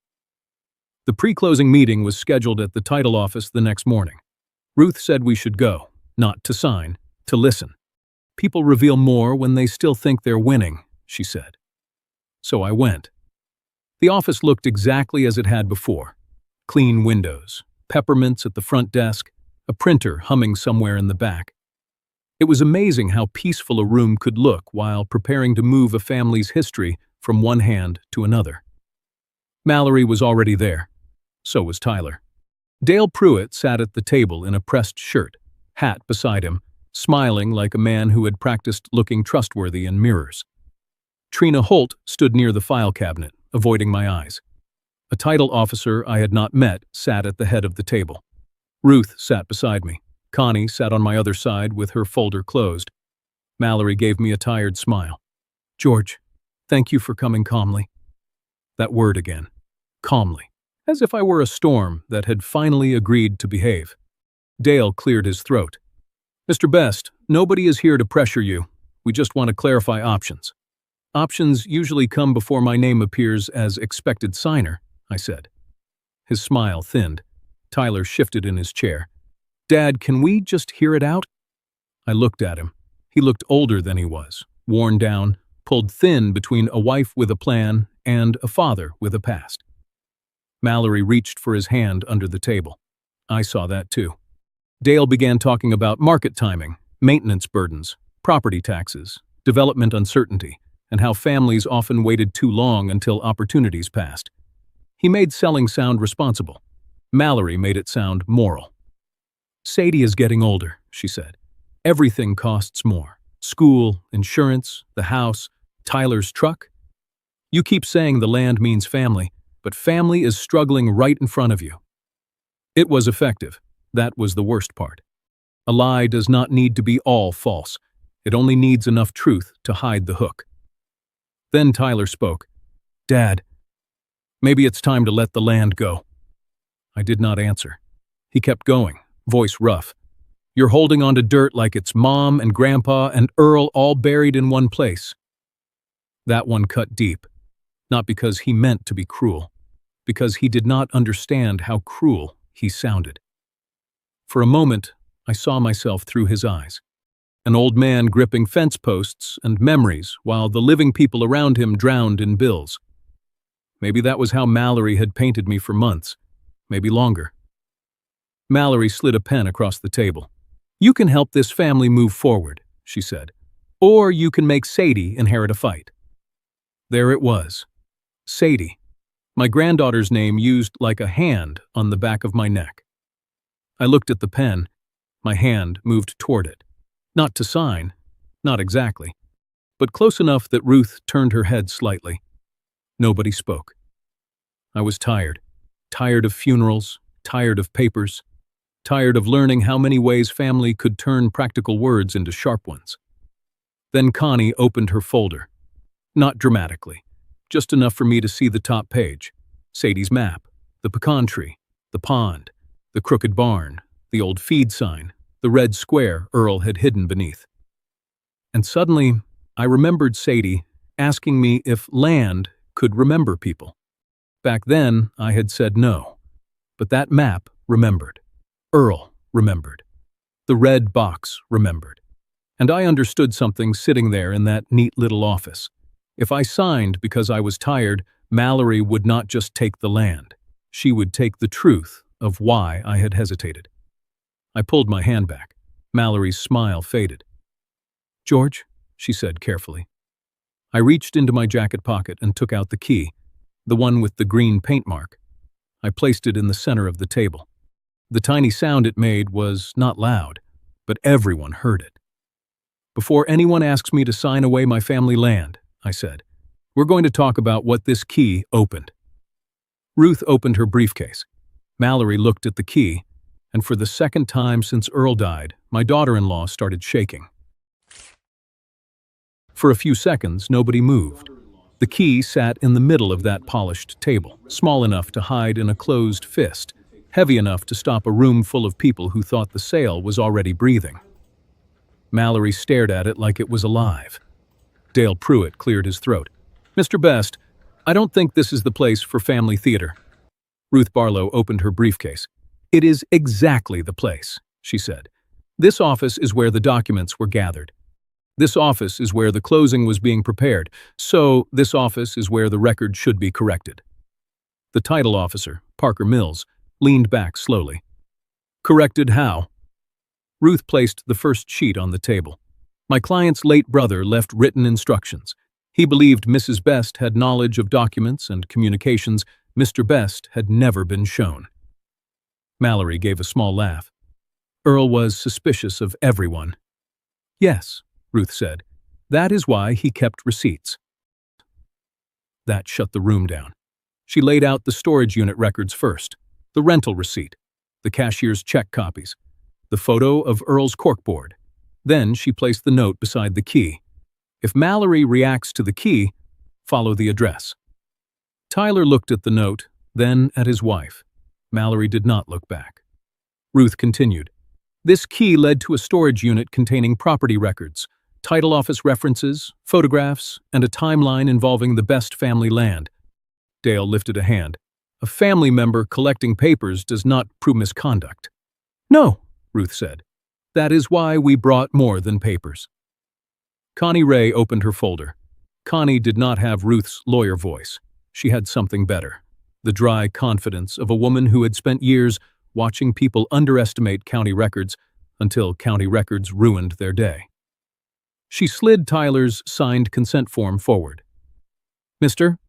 The pre-closing meeting was scheduled at the title office the next morning. Ruth said we should go, not to sign, to listen. People reveal more when they still think they're winning, she said. So I went. The office looked exactly as it had before. Clean windows, peppermints at the front desk, a printer humming somewhere in the back. It was amazing how peaceful a room could look while preparing to move a family's history from one hand to another. Mallory was already there. So was Tyler. Dale Pruitt sat at the table in a pressed shirt, hat beside him, smiling like a man who had practiced looking trustworthy in mirrors. Trina Holt stood near the file cabinet, avoiding my eyes. A title officer I had not met sat at the head of the table. Ruth sat beside me. Connie sat on my other side with her folder closed. Mallory gave me a tired smile. "George, thank you for coming calmly." That word again. Calmly. As if I were a storm that had finally agreed to behave. Dale cleared his throat. "Mr. Best, nobody is here to pressure you. We just want to clarify options." "Options usually come before my name appears as expected signer," I said. His smile thinned. Tyler shifted in his chair. "Dad, can we just hear it out?" I looked at him. He looked older than he was, worn down, pulled thin between a wife with a plan and a father with a past. Mallory reached for his hand under the table. I saw that too. Dale began talking about market timing, maintenance burdens, property taxes, development uncertainty, and how families often waited too long until opportunities passed. He made selling sound responsible. Mallory made it sound moral. "Sadie is getting older," she said. "Everything costs more. School, insurance, the house, Tyler's truck. You keep saying the land means family, but family is struggling right in front of you." It was effective. That was the worst part. A lie does not need to be all false. It only needs enough truth to hide the hook. Then Tyler spoke. "Dad, maybe it's time to let the land go." I did not answer. He kept going, voice rough. "You're holding on to dirt like it's Mom and Grandpa and Earl all buried in one place." That one cut deep. Not because he meant to be cruel, because he did not understand how cruel he sounded. For a moment, I saw myself through his eyes. An old man gripping fence posts and memories while the living people around him drowned in bills. Maybe that was how Mallory had painted me for months, maybe longer. Mallory slid a pen across the table. "You can help this family move forward," she said. "Or you can make Sadie inherit a fight." There it was. Sadie. My granddaughter's name used like a hand on the back of my neck. I looked at the pen. My hand moved toward it. Not to sign, not exactly, but close enough that Ruth turned her head slightly. Nobody spoke. I was tired. Tired of funerals, tired of papers, tired of learning how many ways family could turn practical words into sharp ones. Then Connie opened her folder. Not dramatically, just enough for me to see the top page. Sadie's map, the pecan tree, the pond, the crooked barn, the old feed sign, the red square Earl had hidden beneath. And suddenly, I remembered Sadie asking me if land could remember people. Back then, I had said no. But that map remembered. Earl remembered. The red box remembered. And I understood something sitting there in that neat little office. If I signed because I was tired, Mallory would not just take the land. She would take the truth of why I had hesitated. I pulled my hand back. Mallory's smile faded. "George," she said carefully. I reached into my jacket pocket and took out the key, the one with the green paint mark. I placed it in the center of the table. The tiny sound it made was not loud, but everyone heard it. "Before anyone asks me to sign away my family land," I said, "we're going to talk about what this key opened." Ruth opened her briefcase. Mallory looked at the key, and for the second time since Earl died, my daughter-in-law started shaking. For a few seconds, nobody moved. The key sat in the middle of that polished table, small enough to hide in a closed fist, heavy enough to stop a room full of people who thought the sale was already breathing. Mallory stared at it like it was alive. Dale Pruitt cleared his throat. "Mr. Best, I don't think this is the place for family theater." Ruth Barlow opened her briefcase. "It is exactly the place," she said. "This office is where the documents were gathered. This office is where the closing was being prepared, so this office is where the record should be corrected." The title officer, Parker Mills, leaned back slowly. "Corrected how?" Ruth placed the first sheet on the table. "My client's late brother left written instructions. He believed Mrs. Best had knowledge of documents and communications Mr. Best had never been shown." Mallory gave a small laugh. "Earl was suspicious of everyone." "Yes," Ruth said. "That is why he kept receipts." That shut the room down. She laid out the storage unit records first, the rental receipt, the cashier's check copies, the photo of Earl's corkboard. Then she placed the note beside the key. If Mallory reacts to the key, follow the address. Tyler looked at the note, then at his wife. Mallory did not look back. Ruth continued. "This key led to a storage unit containing property records, title office references, photographs, and a timeline involving the Best family land." Dale lifted a hand. "A family member collecting papers does not prove misconduct." "No," Ruth said. "That is why we brought more than papers." Connie Ray opened her folder. Connie did not have Ruth's lawyer voice. She had something better, the dry confidence of a woman who had spent years watching people underestimate county records until county records ruined their day. She slid Tyler's signed consent form forward. "Mr.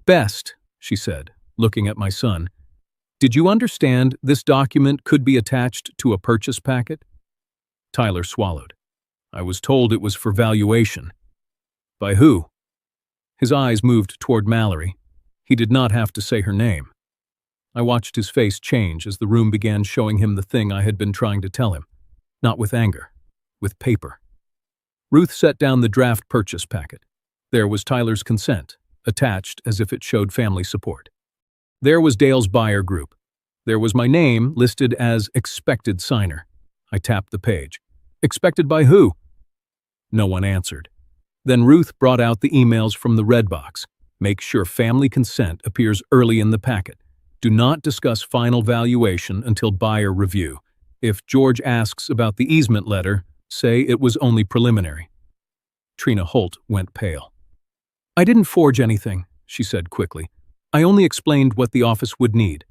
Best," she said, looking at my son, "did you understand this document could be attached to a purchase packet?" Tyler swallowed. "I was told it was for valuation." "By who?" His eyes moved toward Mallory. He did not have to say her name. I watched his face change as the room began showing him the thing I had been trying to tell him. Not with anger, with paper. Ruth set down the draft purchase packet. There was Tyler's consent, attached as if it showed family support. There was Dale's buyer group. There was my name listed as expected signer. I tapped the page. Expected by who? No one answered. Then Ruth brought out the emails from the red box. Make sure family consent appears early in the packet. Do not discuss final valuation until buyer review. If George asks about the easement letter, say it was only preliminary. Trina Holt went pale. "I didn't forge anything," she said quickly. "I only explained what the office would need."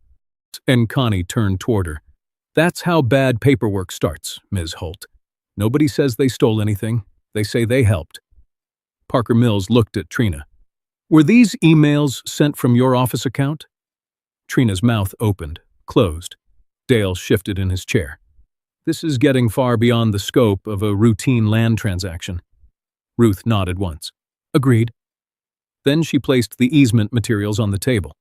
And Connie turned toward her. "That's how bad paperwork starts, Ms. Holt. Nobody says they stole anything. They say they helped." Parker Mills looked at Trina. "Were these emails sent from your office account?" Trina's mouth opened, closed. Dale shifted in his chair. "This is getting far beyond the scope of a routine land transaction." Ruth nodded once. "Agreed." Then she placed the easement materials on the table.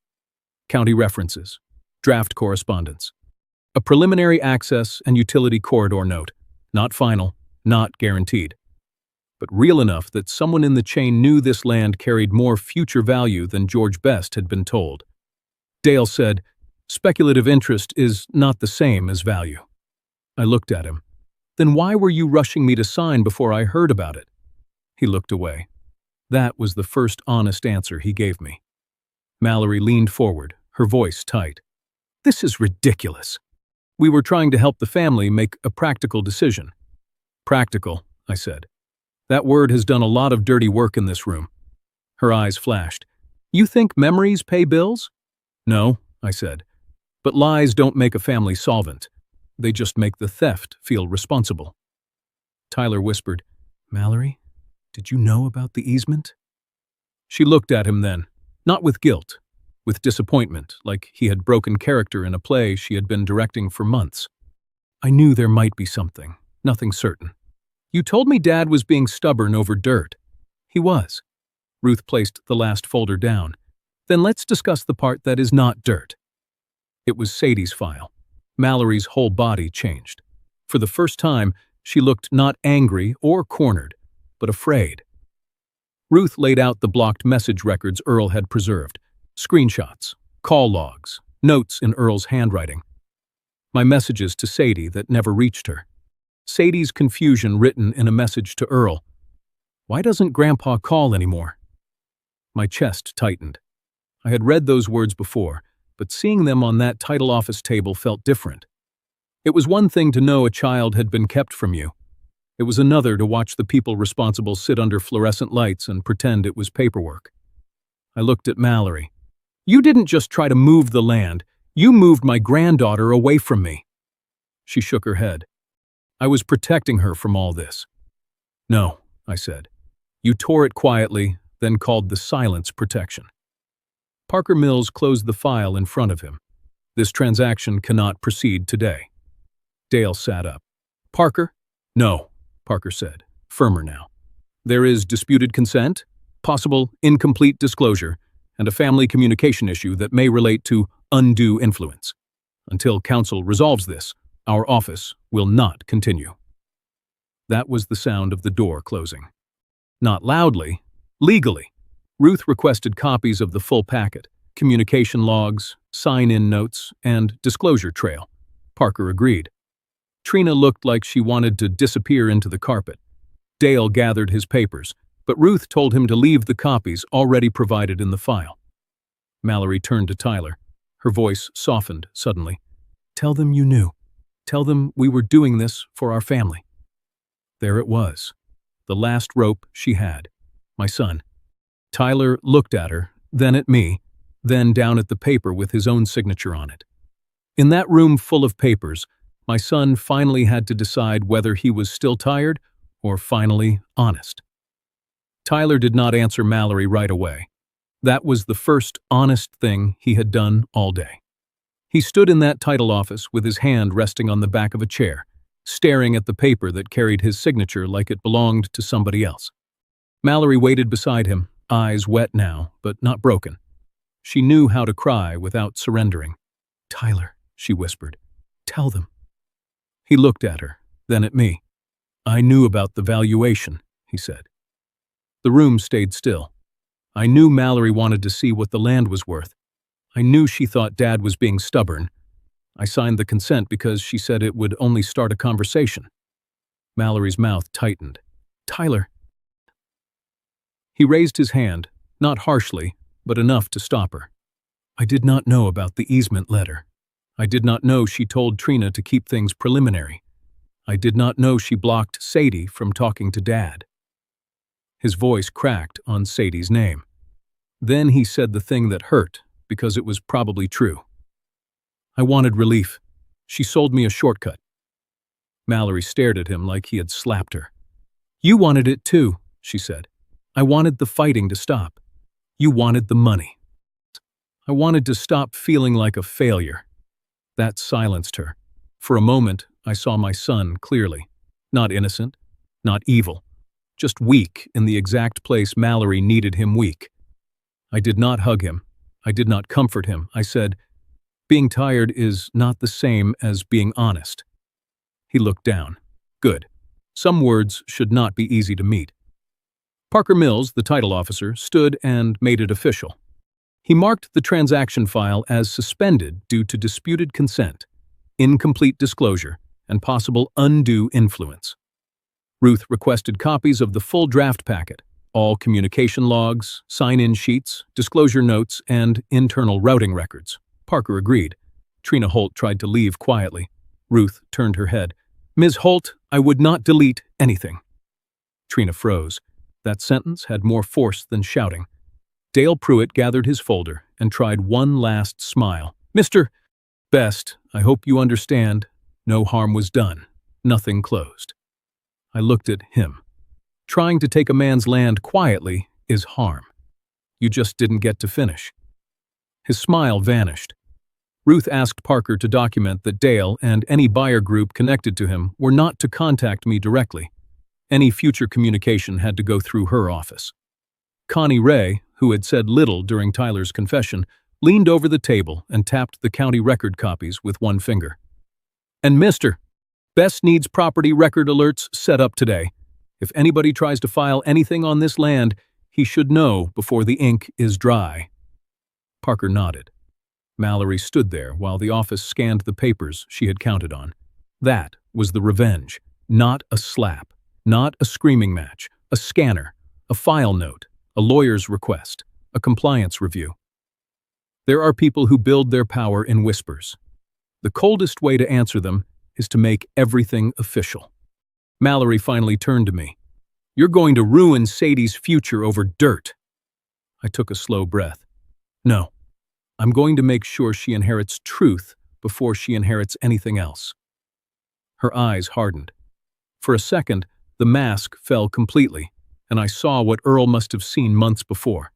County references. Draft correspondence. A preliminary access and utility corridor note. Not final, not guaranteed. But real enough that someone in the chain knew this land carried more future value than George Best had been told. Dale said, "Speculative interest is not the same as value." I looked at him. "Then why were you rushing me to sign before I heard about it?" He looked away. That was the first honest answer he gave me. Mallory leaned forward, her voice tight. "This is ridiculous. We were trying to help the family make a practical decision." "Practical," I said. "That word has done a lot of dirty work in this room." Her eyes flashed. "You think memories pay bills?" "No," I said. "But lies don't make a family solvent. They just make the theft feel responsible." Tyler whispered, "Mallory, did you know about the easement?" She looked at him then, not with guilt, with disappointment, like he had broken character in a play she had been directing for months. "I knew there might be something, nothing certain. You told me Dad was being stubborn over dirt." "He was." Ruth placed the last folder down. "Then let's discuss the part that is not dirt." It was Sadie's file. Mallory's whole body changed. For the first time, she looked not angry or cornered, but afraid. Ruth laid out the blocked message records Earl had preserved. Screenshots, call logs, notes in Earl's handwriting. My messages to Sadie that never reached her. Sadie's confusion written in a message to Earl. "Why doesn't Grandpa call anymore?" My chest tightened. I had read those words before, but seeing them on that title office table felt different. It was one thing to know a child had been kept from you. It was another to watch the people responsible sit under fluorescent lights and pretend it was paperwork. I looked at Mallory. "You didn't just try to move the land, you moved my granddaughter away from me." She shook her head. "I was protecting her from all this." "No," I said. "You tore it quietly, then called the silence protection." Parker Mills closed the file in front of him. "This transaction cannot proceed today." Dale sat up. "Parker?" "No," Parker said, firmer now. "There is disputed consent, possible incomplete disclosure, and a family communication issue that may relate to undue influence. Until counsel resolves this, our office will not continue." That was the sound of the door closing. Not loudly, legally. Ruth requested copies of the full packet, communication logs, sign-in notes, and disclosure trail. Parker agreed. Trina looked like she wanted to disappear into the carpet. Dale gathered his papers, but Ruth told him to leave the copies already provided in the file. Mallory turned to Tyler. Her voice softened suddenly. "Tell them you knew. Tell them we were doing this for our family." There it was. The last rope she had. My son. Tyler looked at her, then at me, then down at the paper with his own signature on it. In that room full of papers, my son finally had to decide whether he was still tired or finally honest. Tyler did not answer Mallory right away. That was the first honest thing he had done all day. He stood in that title office with his hand resting on the back of a chair, staring at the paper that carried his signature like it belonged to somebody else. Mallory waited beside him, eyes wet now, but not broken. She knew how to cry without surrendering. "Tyler," she whispered, "tell them." He looked at her, then at me. "I knew about the valuation," he said. The room stayed still. I knew Mallory wanted to see what the land was worth. I knew she thought Dad was being stubborn. I signed the consent because she said it would only start a conversation. Mallory's mouth tightened. "Tyler." He raised his hand, not harshly, but enough to stop her. "I did not know about the easement letter. I did not know she told Trina to keep things preliminary. I did not know she blocked Sadie from talking to Dad." His voice cracked on Sadie's name. Then he said the thing that hurt, because it was probably true. "I wanted relief. She sold me a shortcut." Mallory stared at him like he had slapped her. "You wanted it too," she said. "I wanted the fighting to stop. You wanted the money. I wanted to stop feeling like a failure." That silenced her. For a moment, I saw my son clearly. Not innocent, not evil, just weak in the exact place Mallory needed him weak. I did not hug him. I did not comfort him. I said, Being tired is not the same as being honest. He looked down. Good. Some words should not be easy to meet. Parker Mills, the title officer, stood and made it official. He marked the transaction file as suspended due to disputed consent, incomplete disclosure, and possible undue influence. Ruth requested copies of the full draft packet, all communication logs, sign-in sheets, disclosure notes, and internal routing records. Parker agreed. Trina Holt tried to leave quietly. Ruth turned her head. "Ms. Holt, I would not delete anything." Trina froze. That sentence had more force than shouting. Dale Pruitt gathered his folder and tried one last smile. "Mr. Best, I hope you understand. No harm was done. Nothing closed." I looked at him. Trying to take a man's land quietly is harm. You just didn't get to finish. His smile vanished. Ruth asked Parker to document that Dale and any buyer group connected to him were not to contact me directly. Any future communication had to go through her office. Connie Ray, who had said little during Tyler's confession, leaned over the table and tapped the county record copies with one finger. "And Mr. Best needs property record alerts set up today. If anybody tries to file anything on this land, he should know before the ink is dry." Parker nodded. Mallory stood there while the office scanned the papers she had counted on. That was the revenge, not a slap, not a screaming match, a scanner, a file note, a lawyer's request, a compliance review. There are people who build their power in whispers. The coldest way to answer them is to make everything official. Mallory finally turned to me. "You're going to ruin Sadie's future over dirt." I took a slow breath. "No. I'm going to make sure she inherits truth before she inherits anything else." Her eyes hardened. For a second, the mask fell completely, and I saw what Earl must have seen months before.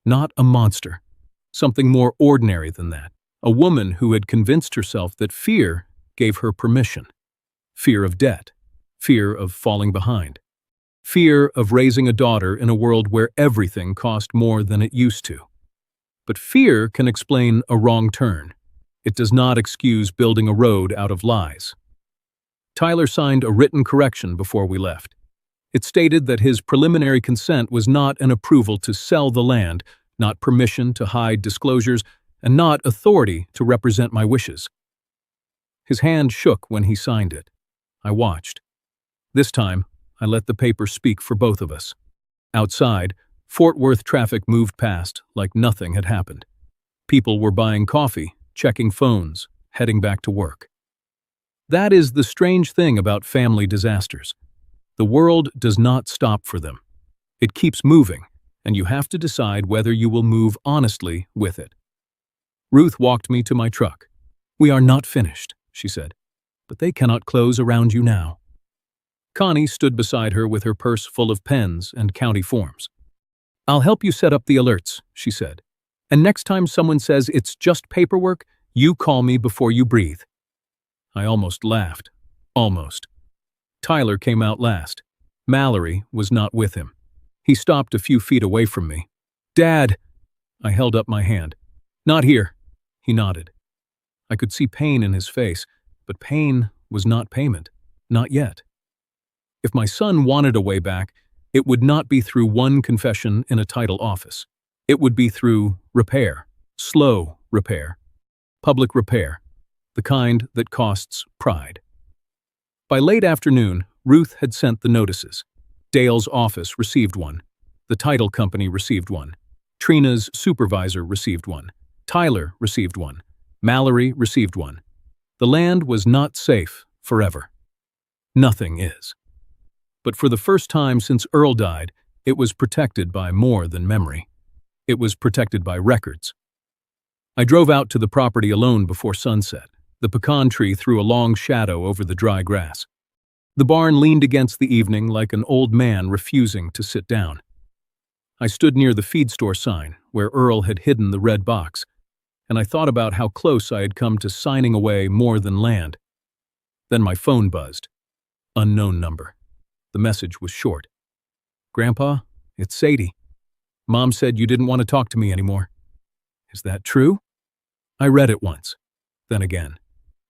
Not a monster. Something more ordinary than that. A woman who had convinced herself that fear gave her permission. Fear of debt. Fear of falling behind. Fear of raising a daughter in a world where everything cost more than it used to. But fear can explain a wrong turn. It does not excuse building a road out of lies. Tyler signed a written correction before we left. It stated that his preliminary consent was not an approval to sell the land, not permission to hide disclosures, and not authority to represent my wishes. His hand shook when he signed it. I watched. This time, I let the paper speak for both of us. Outside, Fort Worth traffic moved past like nothing had happened. People were buying coffee, checking phones, heading back to work. That is the strange thing about family disasters. The world does not stop for them. It keeps moving, and you have to decide whether you will move honestly with it. Ruth walked me to my truck. "We are not finished," she said, "but they cannot close around you now." Connie stood beside her with her purse full of pens and county forms. "I'll help you set up the alerts," she said. "And next time someone says it's just paperwork, you call me before you breathe." I almost laughed. Almost. Tyler came out last. Mallory was not with him. He stopped a few feet away from me. "Dad!" I held up my hand. "Not here." He nodded. I could see pain in his face, but pain was not payment. Not yet. If my son wanted a way back, it would not be through one confession in a title office. It would be through repair, slow repair, public repair, the kind that costs pride. By late afternoon, Ruth had sent the notices. Dale's office received one. The title company received one. Trina's supervisor received one. Tyler received one. Mallory received one. The land was not safe forever. Nothing is. But for the first time since Earl died, it was protected by more than memory. It was protected by records. I drove out to the property alone before sunset. The pecan tree threw a long shadow over the dry grass. The barn leaned against the evening like an old man refusing to sit down. I stood near the feed store sign, where Earl had hidden the red box, and I thought about how close I had come to signing away more than land. Then my phone buzzed. Unknown number. The message was short. "Grandpa, it's Sadie. Mom said you didn't want to talk to me anymore." "Is that true?" I read it once. Then again.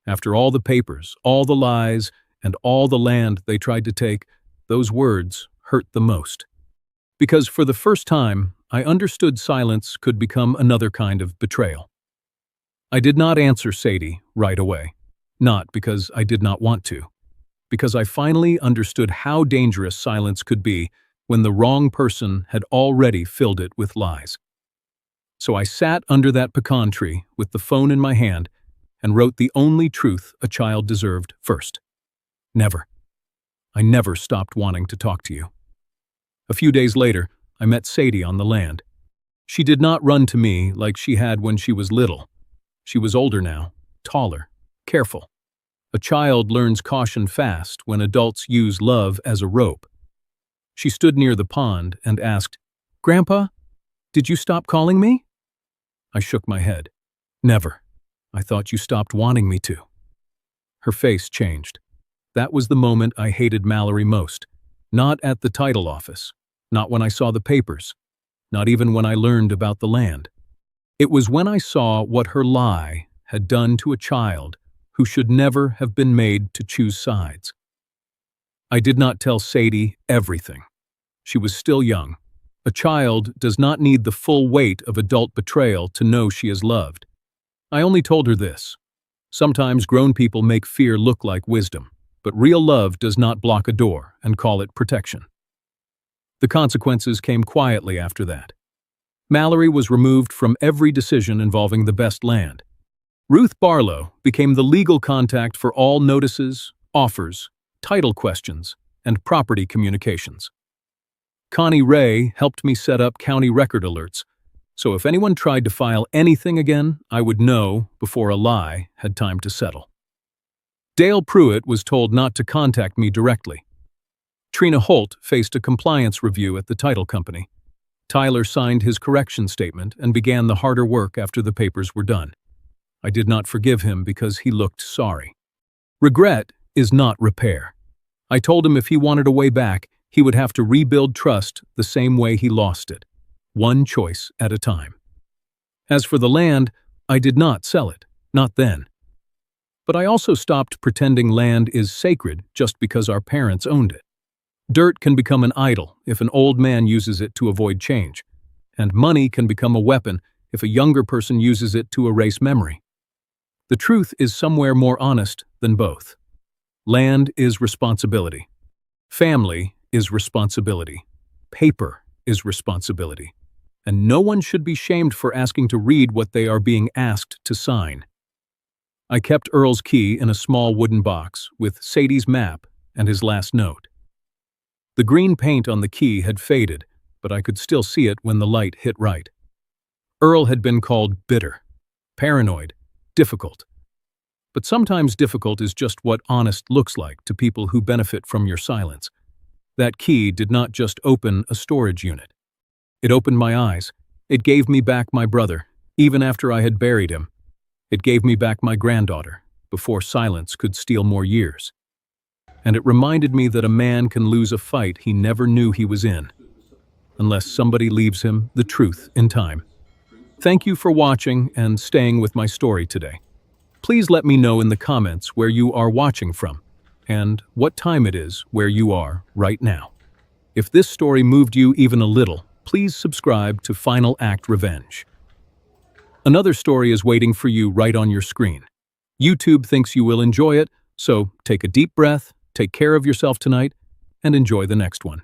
After all the papers, all the lies, and all the land they tried to take, those words hurt the most. Because for the first time, I understood silence could become another kind of betrayal. I did not answer Sadie right away. Not because I did not want to. Because I finally understood how dangerous silence could be when the wrong person had already filled it with lies. So I sat under that pecan tree with the phone in my hand and wrote the only truth a child deserved first. Never. I never stopped wanting to talk to you. A few days later, I met Sadie on the land. She did not run to me like she had when she was little. She was older now, taller, careful. A child learns caution fast when adults use love as a rope. She stood near the pond and asked, "Grandpa, did you stop calling me?" I shook my head. "Never. I thought you stopped wanting me to." Her face changed. That was the moment I hated Mallory most. Not at the title office. Not when I saw the papers. Not even when I learned about the land. It was when I saw what her lie had done to a child who should never have been made to choose sides. I did not tell Sadie everything. She was still young. A child does not need the full weight of adult betrayal to know she is loved. I only told her this. Sometimes grown people make fear look like wisdom, but real love does not block a door and call it protection. The consequences came quietly after that. Mallory was removed from every decision involving the best land. Ruth Barlow became the legal contact for all notices, offers, title questions, and property communications. Connie Ray helped me set up county record alerts, so if anyone tried to file anything again, I would know before a lie had time to settle. Dale Pruitt was told not to contact me directly. Trina Holt faced a compliance review at the title company. Tyler signed his correction statement and began the harder work after the papers were done. I did not forgive him because he looked sorry. Regret is not repair. I told him if he wanted a way back, he would have to rebuild trust the same way he lost it, one choice at a time. As for the land, I did not sell it, not then. But I also stopped pretending land is sacred just because our parents owned it. Dirt can become an idol if an old man uses it to avoid change, and money can become a weapon if a younger person uses it to erase memory. The truth is somewhere more honest than both. Land is responsibility. Family is responsibility. Paper is responsibility. And no one should be shamed for asking to read what they are being asked to sign. I kept Earl's key in a small wooden box with Sadie's map and his last note. The green paint on the key had faded, but I could still see it when the light hit right. Earl had been called bitter, paranoid, difficult. But sometimes difficult is just what honest looks like to people who benefit from your silence. That key did not just open a storage unit. It opened my eyes. It gave me back my brother, even after I had buried him. It gave me back my granddaughter, before silence could steal more years. And it reminded me that a man can lose a fight he never knew he was in, unless somebody leaves him the truth in time. Thank you for watching and staying with my story today. Please let me know in the comments where you are watching from, and what time it is where you are right now. If this story moved you even a little, please subscribe to Final Act Revenge. Another story is waiting for you right on your screen. YouTube thinks you will enjoy it, so take a deep breath, take care of yourself tonight, and enjoy the next one.